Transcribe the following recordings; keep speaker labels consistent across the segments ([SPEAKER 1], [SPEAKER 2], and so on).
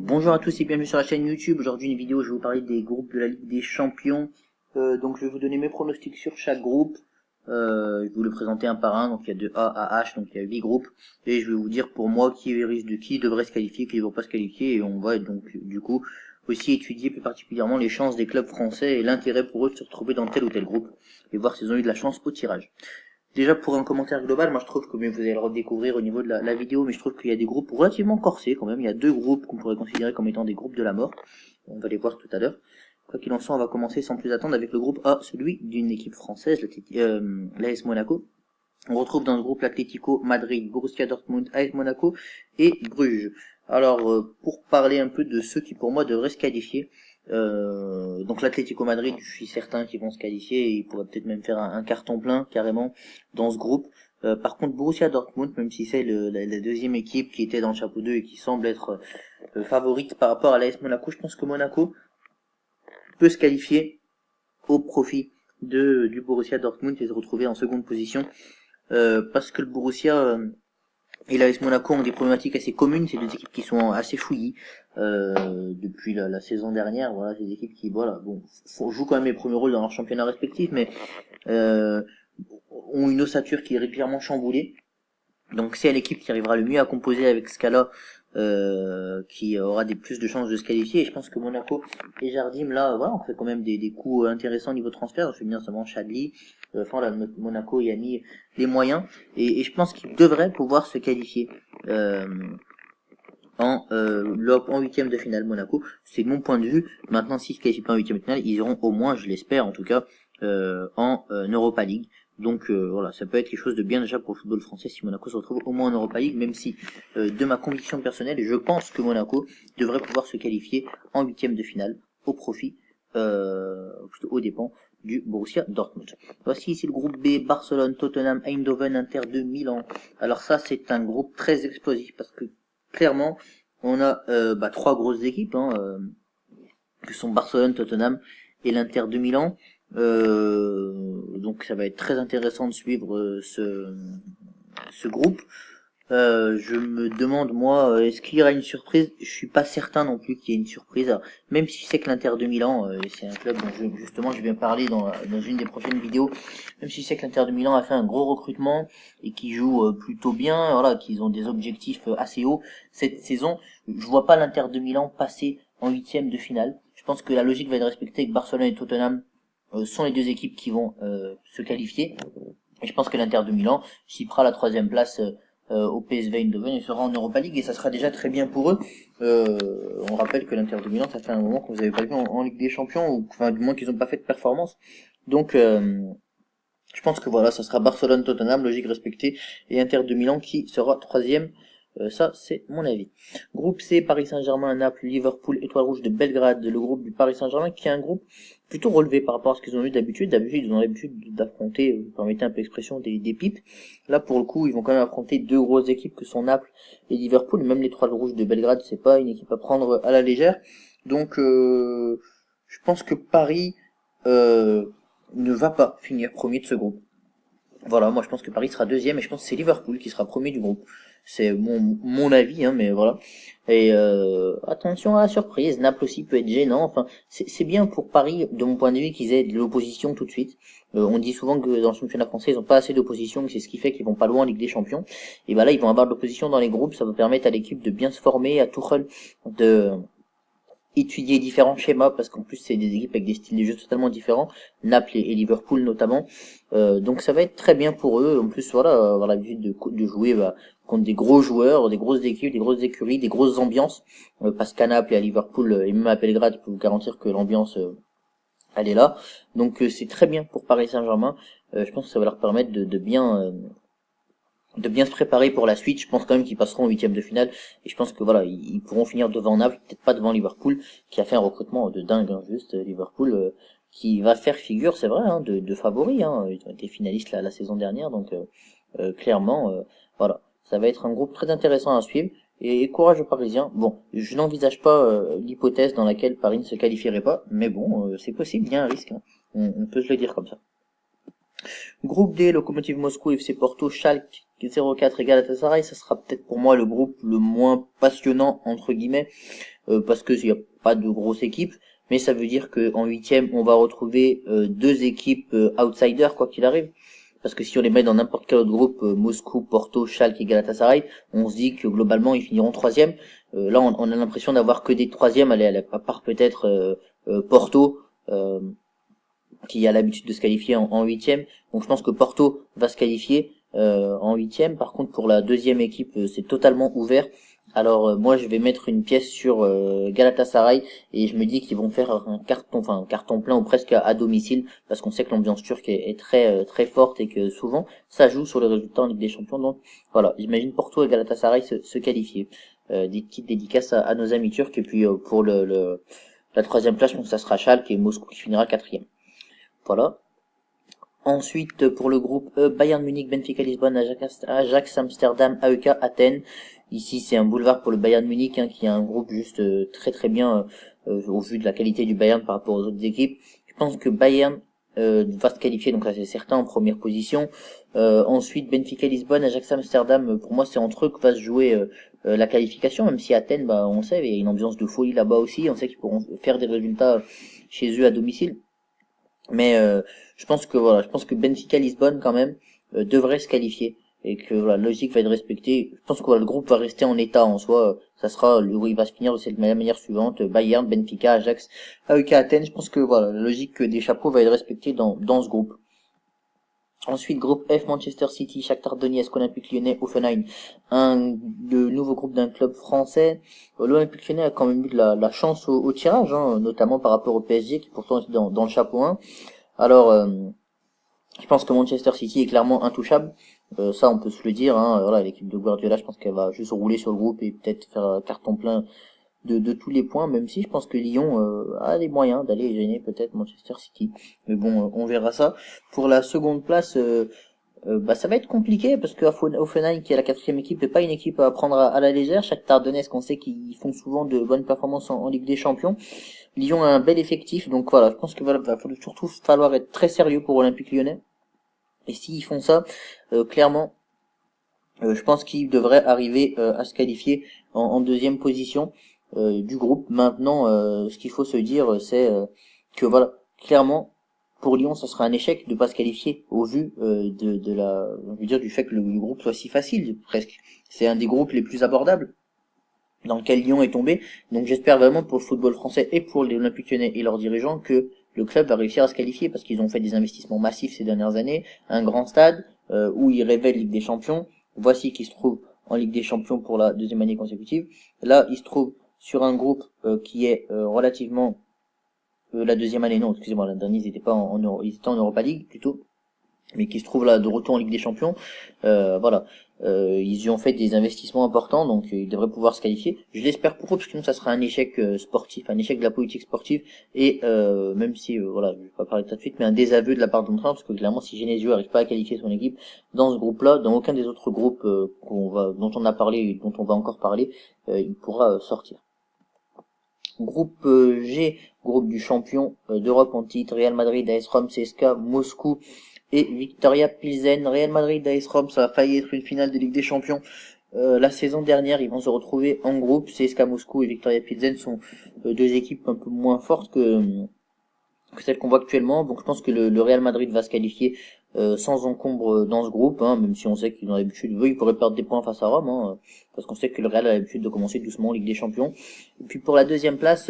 [SPEAKER 1] Bonjour à tous et bienvenue sur la chaîne YouTube. Aujourd'hui une vidéo où je vais vous parler des groupes de la Ligue des Champions. Donc je vais vous donner mes pronostics sur chaque groupe. Je vais vous le présenter un par un. Donc il y a de A à H, donc il y a 8 groupes. Et je vais vous dire pour moi qui risque de qui devrait se qualifier, qui ne devrait pas se qualifier. Et on va donc du coup aussi étudier plus particulièrement les chances des clubs français et l'intérêt pour eux de se retrouver dans tel ou tel groupe. Et voir s'ils ont eu de la chance au tirage. Déjà pour un commentaire global, moi je trouve que mais vous allez le redécouvrir au niveau de la vidéo, mais je trouve qu'il y a des groupes relativement corsés quand même. Il y a deux groupes qu'on pourrait considérer comme étant des groupes de la mort. On va les voir tout à l'heure. Quoi qu'il en soit, on va commencer sans plus attendre avec le groupe A, celui d'une équipe française, l'AS Monaco. On retrouve dans ce groupe l'Atlético Madrid, Borussia Dortmund, AS Monaco et Bruges. Alors pour parler un peu de ceux qui pour moi devraient se qualifier. Donc l'Atlético Madrid, je suis certain qu'ils vont se qualifier et ils pourraient peut-être même faire un carton plein carrément dans ce groupe. Par contre Borussia Dortmund, même si c'est la deuxième équipe qui était dans le chapeau 2 et qui semble être favorite par rapport à l'AS Monaco, je pense que Monaco peut se qualifier au profit du Borussia Dortmund et se retrouver en seconde position. Parce que le Borussia et l'AS Monaco ont des problématiques assez communes, c'est deux équipes qui sont assez fouillies depuis la saison dernière. Voilà, c'est des équipes qui, voilà, bon, jouent quand même les premiers rôles dans leur championnat respectif, mais ont une ossature qui est régulièrement chamboulée. Donc c'est l'équipe qui arrivera le mieux à composer avec Scala qui aura des plus de chances de se qualifier. Et je pense que Monaco et Jardim, là, voilà, on fait quand même des coups intéressants au niveau transfert. Je fais bien seulement Chadli. Enfin, là, Monaco y a mis les moyens. Et je pense qu'ils devraient pouvoir se qualifier en huitième de finale Monaco. C'est mon point de vue. Maintenant, s'ils se qualifient pas en huitième de finale, ils iront au moins, je l'espère en tout cas, en Europa League. Donc voilà, ça peut être quelque chose de bien déjà pour le football français si Monaco se retrouve au moins en Europa League, même si de ma conviction personnelle, je pense que Monaco devrait pouvoir se qualifier en huitième de finale au profit, plutôt aux dépens du Borussia Dortmund. Voici ici le groupe B, Barcelone, Tottenham, Eindhoven, Inter de Milan. Alors ça c'est un groupe très explosif parce que clairement on a trois grosses équipes que sont Barcelone, Tottenham et l'Inter de Milan. Donc ça va être très intéressant de suivre ce groupe. Je me demande moi, est-ce qu'il y aura une surprise? Je suis pas certain non plus qu'il y ait une surprise. Alors, même si je sais que l'Inter de Milan, c'est un club dont justement je vais parler dans une des prochaines vidéos. Même si je sais que l'Inter de Milan a fait un gros recrutement et qui joue plutôt bien, voilà, qu'ils ont des objectifs assez hauts cette saison, je vois pas l'Inter de Milan passer en huitième de finale. Je pense que la logique va être respectée, que Barcelone et Tottenham sont les deux équipes qui vont se qualifier. Et je pense que l'Inter de Milan chippera la troisième place au PSV Eindhoven et sera en Europa League et ça sera déjà très bien pour eux. On rappelle que l'Inter de Milan, ça fait un moment qu'on vous avez pas vu en Ligue des Champions, ou enfin du moins qu'ils n'ont pas fait de performance. Donc je pense que voilà, ça sera Barcelone, Tottenham, logique respectée, et Inter de Milan qui sera troisième. Ça, c'est mon avis. Groupe C, Paris Saint-Germain, Naples, Liverpool, Étoile Rouge de Belgrade, le groupe du Paris Saint-Germain, qui est un groupe plutôt relevé par rapport à ce qu'ils ont eu d'habitude. D'habitude, ils ont l'habitude d'affronter, vous permettez un peu l'expression, des pipes. Là, pour le coup, ils vont quand même affronter deux grosses équipes que sont Naples et Liverpool. Même l'Étoile Rouge de Belgrade, c'est pas une équipe à prendre à la légère. Donc, je pense que Paris ne va pas finir premier de ce groupe. Voilà, moi je pense que Paris sera deuxième et je pense que c'est Liverpool qui sera premier du groupe. C'est mon avis, mais voilà. Et attention à la surprise, Naples aussi peut être gênant. Enfin, c'est bien pour Paris, de mon point de vue, qu'ils aient de l'opposition tout de suite. On dit souvent que dans le championnat français, ils n'ont pas assez d'opposition, que c'est ce qui fait qu'ils vont pas loin en Ligue des Champions. Et là, ils vont avoir de l'opposition dans les groupes, ça va permettre à l'équipe de bien se former, à Tuchel de étudier différents schémas parce qu'en plus c'est des équipes avec des styles de jeu totalement différents, Naples et Liverpool notamment, donc ça va être très bien pour eux. En plus voilà, avoir l'habitude de jouer contre des gros joueurs, des grosses équipes, des grosses écuries, des grosses ambiances, parce qu'à Naples et à Liverpool et même à Belgrade, je peux vous garantir que l'ambiance elle est là, donc c'est très bien pour Paris Saint-Germain. Je pense que ça va leur permettre de bien se préparer pour la suite. Je pense quand même qu'ils passeront en huitième de finale et je pense que voilà, ils pourront finir devant Naples, peut-être pas devant Liverpool qui a fait un recrutement de dingue, juste Liverpool qui va faire figure, c'est vrai, de favori, ils ont été finalistes la saison dernière, donc clairement voilà, ça va être un groupe très intéressant à suivre et courage aux Parisiens. Bon, je n'envisage pas l'hypothèse dans laquelle Paris ne se qualifierait pas, mais bon, c'est possible, il y a un risque, on peut se le dire comme ça. Groupe D, Lokomotiv Moscou, FC Porto, Schalke 04 et Galatasaray, ça sera peut-être pour moi le groupe le moins passionnant entre guillemets, parce que il n'y a pas de grosse équipe, mais ça veut dire que en huitième on va retrouver deux équipes outsiders quoi qu'il arrive. Parce que si on les met dans n'importe quel autre groupe, Moscou, Porto, Schalke et Galatasaray, on se dit que globalement ils finiront troisième. Là, on a l'impression d'avoir que des troisièmes, à part peut-être Porto, qui a l'habitude de se qualifier en huitième. Donc je pense que Porto va se qualifier en huitième. Par contre, pour la deuxième équipe, c'est totalement ouvert. Alors moi, je vais mettre une pièce sur Galatasaray et je me dis qu'ils vont faire un carton plein ou presque à domicile parce qu'on sait que l'ambiance turque est très très forte et que souvent ça joue sur les résultats en Ligue des Champions. Donc voilà, j'imagine Porto et Galatasaray se qualifier. Des petites dédicaces à nos amis turcs et puis pour la troisième place, je pense que ça sera Schalke et Moscou qui finira quatrième. Voilà. Ensuite, pour le groupe E, Bayern Munich, Benfica Lisbonne, Ajax Amsterdam, AEK Athènes. Ici, c'est un boulevard pour le Bayern Munich, qui a un groupe juste très très bien au vu de la qualité du Bayern par rapport aux autres équipes. Je pense que Bayern va se qualifier, donc là c'est certain, en première position. Ensuite, Benfica Lisbonne, Ajax Amsterdam, pour moi c'est entre eux que va se jouer la qualification, même si Athènes, on sait, il y a une ambiance de folie là-bas aussi, on sait qu'ils pourront faire des résultats chez eux à domicile. Mais je pense que Benfica Lisbonne quand même devrait se qualifier et que voilà, la logique va être respectée. Je pense que voilà, le groupe va rester en état en soi. Ça sera il va se finir de la manière suivante: Bayern, Benfica, Ajax, AEK Athènes. Je pense que voilà, la logique des chapeaux va être respectée dans ce groupe. Ensuite, groupe F, Manchester City, Shakhtar Donetsk, Olympique Lyonnais, Hoffenheim. Le nouveau groupe d'un club français. L'Olympique Lyonnais a quand même eu de la chance au tirage, notamment par rapport au PSG, qui pourtant est dans le chapeau 1. Alors, je pense que Manchester City est clairement intouchable. Ça, on peut se le dire. Voilà, l'équipe de Guardiola, je pense qu'elle va juste rouler sur le groupe et peut-être faire carton plein de tous les points, même si je pense que Lyon a les moyens d'aller gêner peut-être Manchester City. Mais bon, on verra ça. Pour la seconde place, ça va être compliqué parce que Hoffenheim, qui est la quatrième équipe, n'est pas une équipe à prendre à la légère. Shakhtar Donetsk, on sait qu'ils font souvent de bonnes performances en Ligue des Champions. Lyon a un bel effectif, donc voilà, je pense que va surtout falloir être très sérieux pour Olympique Lyonnais. Et s'ils font ça, clairement, je pense qu'ils devraient arriver à se qualifier en deuxième position du groupe. Maintenant, ce qu'il faut se dire, c'est que voilà, clairement, pour Lyon, ça sera un échec de pas se qualifier au vu du fait que le groupe soit si facile, presque. C'est un des groupes les plus abordables dans lequel Lyon est tombé. Donc j'espère vraiment pour le football français et pour les Olympiques Lyonnais et leurs dirigeants que le club va réussir à se qualifier parce qu'ils ont fait des investissements massifs ces dernières années, un grand stade où ils révèlent Ligue des Champions. Voici qu'ils se trouvent en Ligue des Champions pour la deuxième année consécutive. Là, ils se trouvent sur un groupe qui est relativement la deuxième année, non, excusez-moi, l'an dernier ils étaient pas ils étaient en Europa League plutôt, mais qui se trouvent là de retour en Ligue des Champions. Voilà. Ils y ont fait des investissements importants, donc ils devraient pouvoir se qualifier. Je l'espère pour eux, parce que sinon ça sera un échec sportif, un échec de la politique sportive, et même si, voilà, je vais pas parler de ça tout de suite, mais un désaveu de la part d'Entrain, parce que clairement, si Genesio n'arrive pas à qualifier son équipe dans ce groupe-là, dans aucun des autres groupes dont on a parlé et dont on va encore parler, il pourra sortir. Groupe G, groupe du champion d'Europe en titre, Real Madrid, AS Rome, CSKA, Moscou et Victoria Pilsen. Real Madrid, AS Rome, ça a failli être une finale de Ligue des Champions la saison dernière. Ils vont se retrouver en groupe. CSKA Moscou et Victoria Pilsen sont deux équipes un peu moins fortes que celles qu'on voit actuellement. Donc je pense que le Real Madrid va se qualifier sans encombre dans ce groupe, même si on sait qu'ils ont l'habitude, ils pourraient perdre des points face à Rome, parce qu'on sait que le Real a l'habitude de commencer doucement en Ligue des Champions. Et puis pour la deuxième place,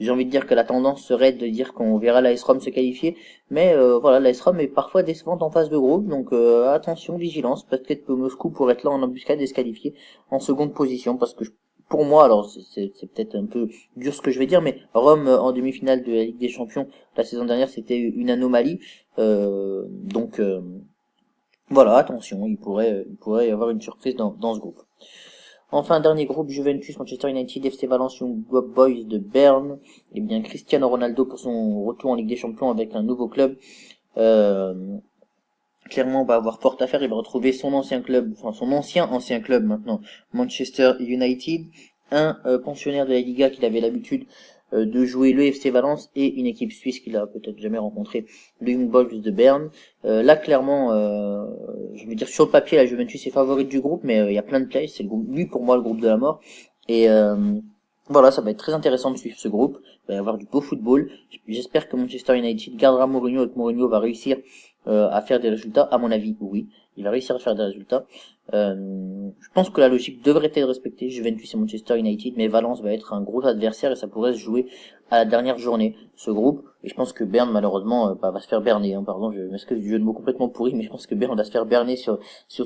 [SPEAKER 1] j'ai envie de dire que la tendance serait de dire qu'on verra l'AS Rome se qualifier, mais voilà, l'AS Rome est parfois décevante en phase de groupe, donc attention, vigilance, peut-être que Moscou pourrait être là en embuscade et se qualifier en seconde position, parce que pour moi, alors c'est peut-être un peu dur ce que je vais dire, mais Rome en demi-finale de la Ligue des Champions la saison dernière, c'était une anomalie. Donc voilà, attention, il pourrait y avoir une surprise dans ce groupe. Enfin, dernier groupe, Juventus, Manchester United, FC Valence, Young Boys de Berne. Et bien Cristiano Ronaldo pour son retour en Ligue des Champions avec un nouveau club. Clairement, on va avoir porte à faire. Il va retrouver son ancien club, enfin son ancien club maintenant, Manchester United. Un pensionnaire de la Liga qu'il avait l'habitude de jouer le FC Valence et une équipe suisse qu'il a peut-être jamais rencontrée, le Young Boys de Berne. Là, clairement, je veux dire, sur le papier, la Juventus est favorite du groupe, mais il y a plein de plays. C'est lui, pour moi, le groupe de la mort. Et voilà, ça va être très intéressant de suivre ce groupe. Il va y avoir du beau football. J'espère que Manchester United gardera Mourinho et que Mourinho va réussir à faire des résultats. À mon avis, oui, il va réussir à faire des résultats. Je pense que la logique devrait être respectée. Juventus et Manchester United, mais Valence va être un gros adversaire et ça pourrait se jouer à la dernière journée, ce groupe. Et je pense que Berne, malheureusement, va se faire berner. Hein, pardon, je m'excuse du jeu de mots complètement pourri, mais je pense que Berne va se faire berner sur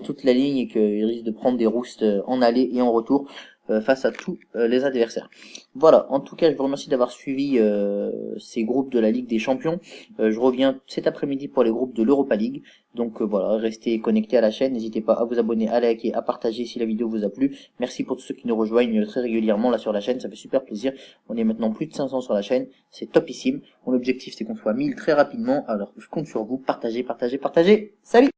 [SPEAKER 1] toute la ligne et qu'il risque de prendre des roustes en aller et en retour face à tous les adversaires. Voilà, en tout cas, je vous remercie d'avoir suivi ces groupes de la Ligue des Champions. Je reviens cet après-midi pour les groupes de l'Europa League. Donc voilà, restez connectés à la chaîne, n'hésitez pas à vous abonner, à liker, à partager si la vidéo vous a plu. Merci pour tous ceux qui nous rejoignent très régulièrement là sur la chaîne, ça fait super plaisir. On est maintenant plus de 500 sur la chaîne, c'est topissime. Mon objectif c'est qu'on soit 1000 très rapidement, alors je compte sur vous, partagez, partagez, partagez. Salut!